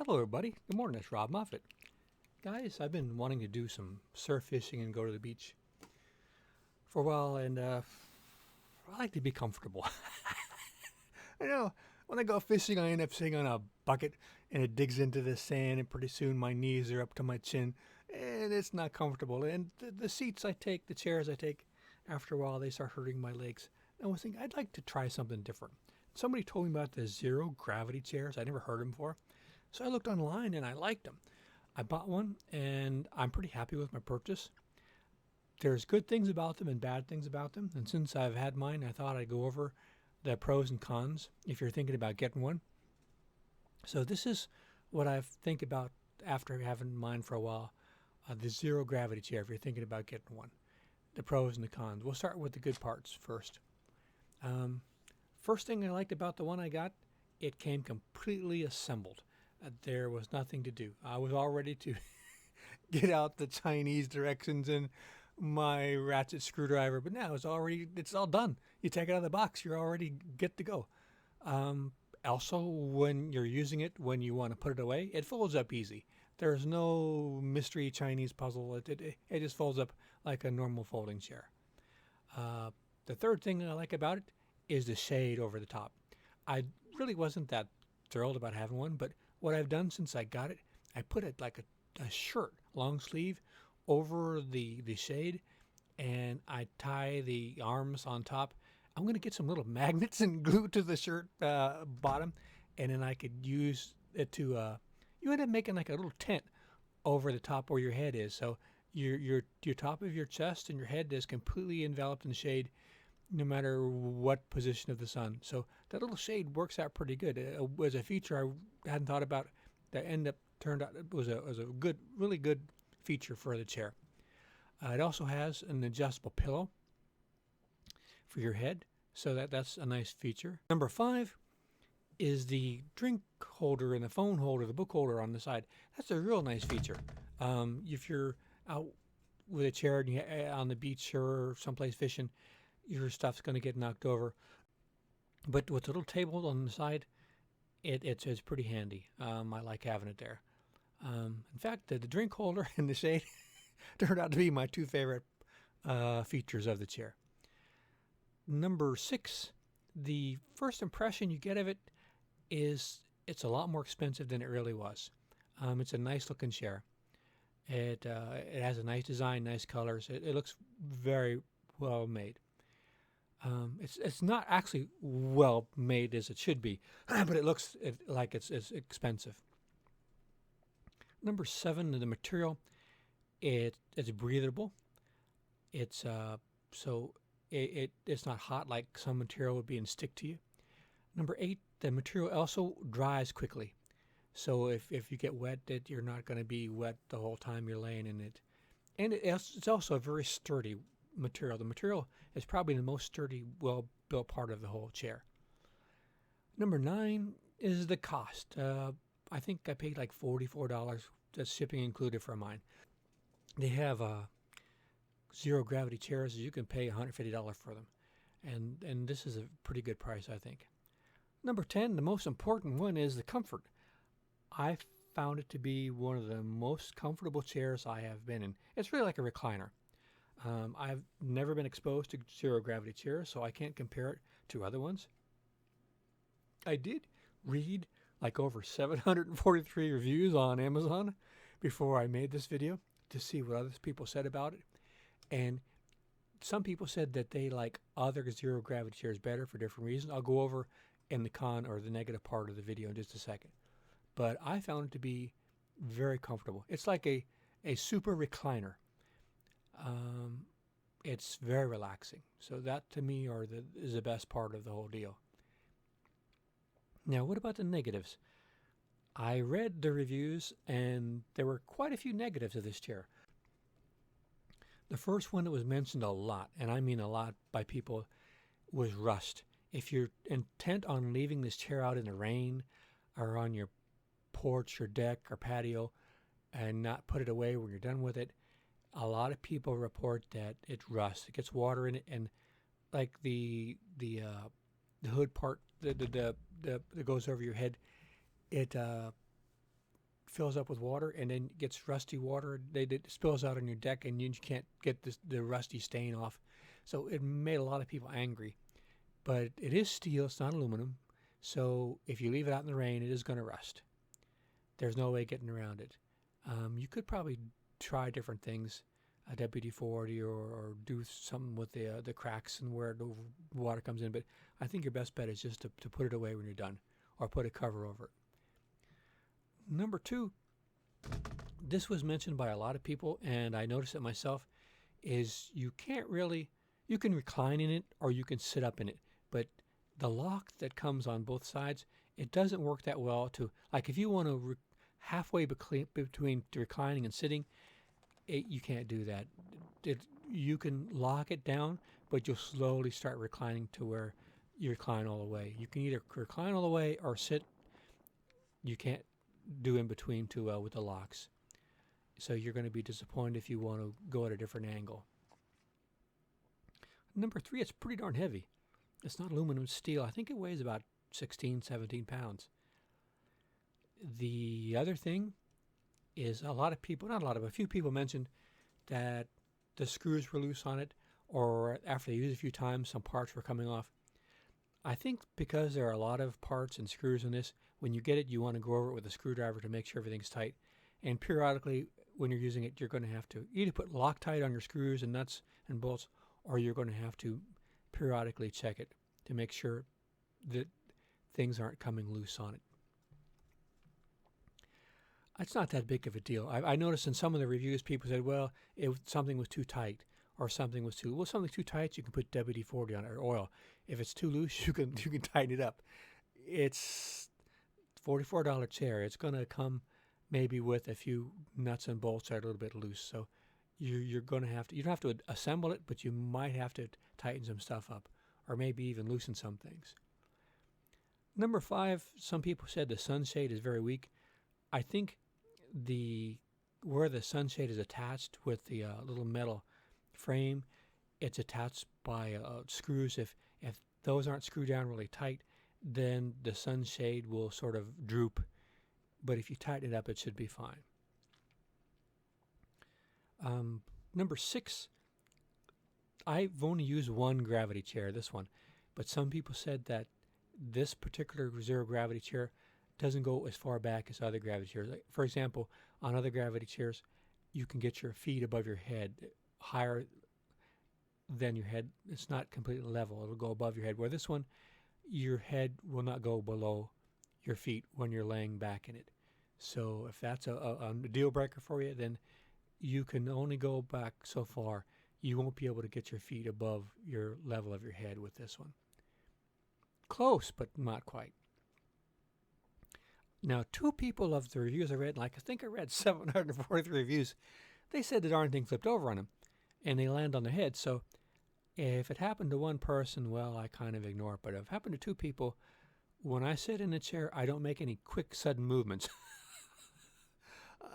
Hello, everybody. Good morning. It's Robb Moffett. Guys, I've been wanting to do some surf fishing and go to the beach for a while, and I like to be comfortable. I know when I go fishing, I end up sitting on a bucket and it digs into the sand, and pretty soon my knees are up to my chin, and it's not comfortable. And the seats I take, the chairs I take, after a while, they start hurting my legs. I was thinking I'd like to try something different. Somebody told me about the zero gravity chairs. I never heard them before. So I looked online and I liked them. I bought one and I'm pretty happy with my purchase. There's good things about them and bad things about them. And since I've had mine, I thought I'd go over the pros and cons if you're thinking about getting one. So this is what I think about after having mine for a while. The zero gravity chair if you're thinking about getting one. The pros and the cons. We'll start with the good parts first. First thing I liked about the one I got, it came completely assembled. There was nothing to do. I was all ready to get out the Chinese directions and my ratchet screwdriver, but now it's all done. You take it out of the box, you're already good to go. Also, when you're using it, when you want to put it away, it folds up easy. There's no mystery Chinese puzzle. It just folds up like a normal folding chair. The third thing I like about it is the shade over the top. I really wasn't that thrilled about having one, but what I've done since I got it, I put it like a shirt, long sleeve, over the shade, and I tie the arms on top. I'm going to get some little magnets and glue to the shirt bottom, and then I could use it to, you end up making like a little tent over the top where your head is. So your top of your chest and your head is completely enveloped in shade, no matter what position of the sun. So that little shade works out pretty good. It was a feature I hadn't thought about that turned out it was a good, really good feature for the chair. It also has an adjustable pillow for your head, so that's a nice feature. Number 5 is the drink holder and the phone holder, the book holder on the side. That's a real nice feature. If you're out with a chair and on the beach or someplace fishing, your stuff's going to get knocked over. But with the little table on the side, it's pretty handy. I like having it there. In fact, the drink holder and the shade turned out to be my two favorite features of the chair. Number 6, the first impression you get of it is it's a lot more expensive than it really was. It's a nice looking chair. It has a nice design, nice colors. It looks very well made. It's not actually well made as it should be, but it looks like it's expensive. Number 7, the material. It's breathable. It's it's not hot like some material would be and stick to you. Number 8, the material also dries quickly. So if you get wet, you're not going to be wet the whole time you're laying in it. And it's also a very sturdy material. The material is probably the most sturdy, well-built part of the whole chair. Number 9 is the cost. I think I paid like $44. That's shipping included for mine. They have zero gravity chairs. You can pay $150 for them, and this is a pretty good price, I think. Number 10, the most important one, is the comfort. I found it to be one of the most comfortable chairs I have been in. It's really like a recliner. I've never been exposed to zero gravity chairs, so I can't compare it to other ones. I did read like over 743 reviews on Amazon before I made this video to see what other people said about it. And some people said that they like other zero gravity chairs better for different reasons. I'll go over in the con or the negative part of the video in just a second. But I found it to be very comfortable. It's like a super recliner. It's very relaxing. So that to me is the best part of the whole deal. Now, what about the negatives? I read the reviews and there were quite a few negatives of this chair. The first one that was mentioned a lot, and I mean a lot by people, was rust. If you're intent on leaving this chair out in the rain or on your porch or deck or patio and not put it away when you're done with it, a lot of people report that it rusts. It gets water in it, and like the hood part that goes over your head, it fills up with water and then gets rusty water. It spills out on your deck, and you can't get the rusty stain off. So it made a lot of people angry. But it is steel, it's not aluminum. So if you leave it out in the rain, it is going to rust. There's no way getting around it. You could probably try different things, a WD-40 or do something with the cracks and where the water comes in. But I think your best bet is just to put it away when you're done, or put a cover over it. Number 2, this was mentioned by a lot of people, and I noticed it myself, is you can recline in it or you can sit up in it. But the lock that comes on both sides, it doesn't work that well to, like if you want to halfway between reclining and sitting, you can't do that. You can lock it down, but you'll slowly start reclining to where you recline all the way. You can either recline all the way or sit. You can't do in between too well with the locks. So you're going to be disappointed if you want to go at a different angle. Number 3, it's pretty darn heavy. It's not aluminum, it's steel. I think it weighs about 16, 17 pounds. The other thing is a few people mentioned that the screws were loose on it, or after they used it a few times, some parts were coming off. I think because there are a lot of parts and screws in this, when you get it, you want to go over it with a screwdriver to make sure everything's tight. And periodically, when you're using it, you're going to have to either put Loctite on your screws and nuts and bolts, or you're going to have to periodically check it to make sure that things aren't coming loose on it. It's not that big of a deal. I noticed in some of the reviews, people said, well, something was too tight, or something too tight, you can put WD-40 on it, or oil. If it's too loose, you can tighten it up. It's $44 chair. It's going to come maybe with a few nuts and bolts that are a little bit loose. So you're going to have to, you don't have to assemble it, but you might have to tighten some stuff up, or maybe even loosen some things. Number 5, some people said the sunshade is very weak. I think where the sunshade is attached with the little metal frame, it's attached by screws. If those aren't screwed down really tight, then the sunshade will sort of droop. But if you tighten it up, it should be fine. Number 6, I've only used one gravity chair, this one, but some people said that this particular zero gravity chair doesn't go as far back as other gravity chairs. Like, for example, on other gravity chairs, you can get your feet above your head, higher than your head. It's not completely level. It'll go above your head. Where this one, your head will not go below your feet when you're laying back in it. So if that's a deal breaker for you, then you can only go back so far. You won't be able to get your feet above your level of your head with this one. Close, but not quite. Now, 2 people of the reviews I read, like I think I read 743 reviews, they said the darn thing flipped over on them, and they land on their head. So if it happened to one person, well, I kind of ignore it. But if it happened to 2 people, when I sit in a chair, I don't make any quick, sudden movements.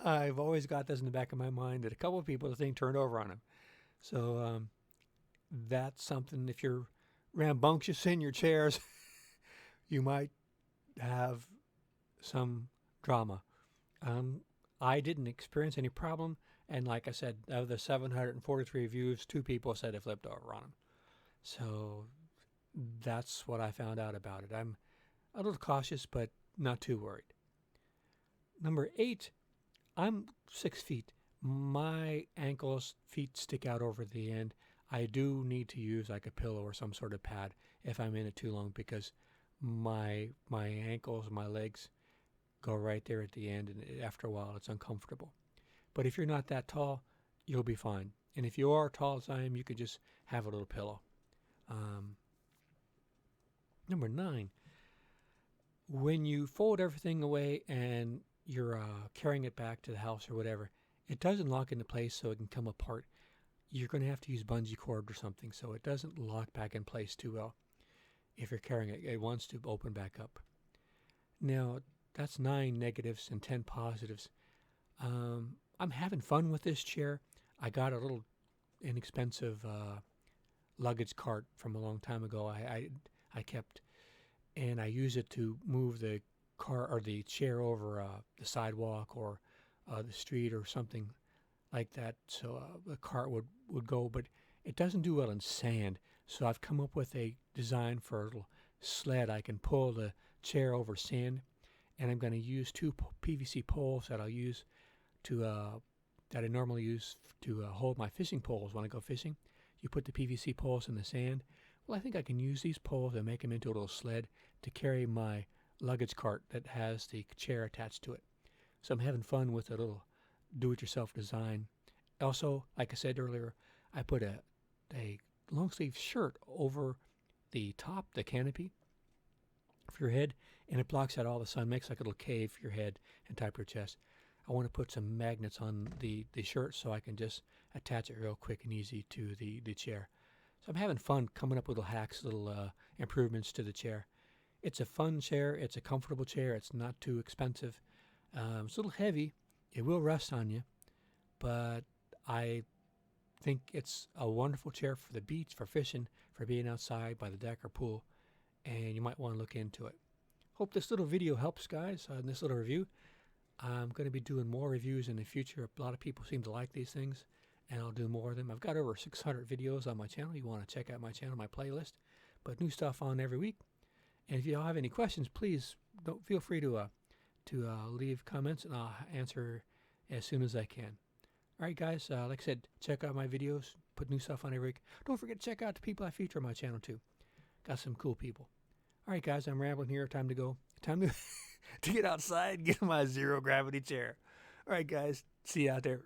I've always got this in the back of my mind that a couple of people, the thing turned over on them. So that's something, if you're rambunctious in your chairs, you might have some drama. I didn't experience any problem, and like I said, of the 743 reviews, 2 people said it flipped over on them. So that's what I found out about it. I'm a little cautious, but not too worried. Number 8, I'm 6 feet. My ankles, feet stick out over the end. I do need to use like a pillow or some sort of pad if I'm in it too long, because my ankles, my legs go right there at the end, and after a while it's uncomfortable. But if you're not that tall, you'll be fine. And if you are tall as I am, you could just have a little pillow. Number 9, when you fold everything away and you're carrying it back to the house or whatever, it doesn't lock into place so it can come apart. You're going to have to use bungee cord or something so it doesn't lock back in place too well. If you're carrying it, it wants to open back up. Now, that's 9 negatives and 10 positives. I'm having fun with this chair. I got a little inexpensive luggage cart from a long time ago. I kept, and I use it to move the car or the chair over the sidewalk or the street or something like that, so the cart would go, but it doesn't do well in sand. So I've come up with a design for a little sled. I can pull the chair over sand, and I'm going to use two PVC poles that I'll use to that I normally use to hold my fishing poles when I go fishing. You put the PVC poles in the sand. Well, I think I can use these poles and make them into a little sled to carry my luggage cart that has the chair attached to it. So I'm having fun with a little do-it-yourself design. Also, like I said earlier, I put a long sleeve shirt over the top, the canopy for your head, and it blocks out all the sun, makes like a little cave for your head and top of your chest. I want to put some magnets on the shirt so I can just attach it real quick and easy to the chair. So I'm having fun coming up with little hacks, little improvements to the chair. It's a fun chair. It's a comfortable chair. It's not too expensive. It's a little heavy. It will rest on you, but I think it's a wonderful chair for the beach, for fishing, for being outside by the deck or pool, and you might want to look into it. Hope this little video helps, guys, in this little review. I'm going to be doing more reviews in the future. A lot of people seem to like these things, and I'll do more of them. I've got over 600 videos on my channel. You want to check out my channel, my playlist. But new stuff on every week. And if you all have any questions, please don't feel free to leave comments, and I'll answer as soon as I can. All right, guys, like I said, check out my videos, put new stuff on every week. Don't forget to check out the people I feature on my channel, too. Got some cool people. All right, guys, I'm rambling here. Time to go. Time to, to get outside and get in my zero-gravity chair. All right, guys, see you out there.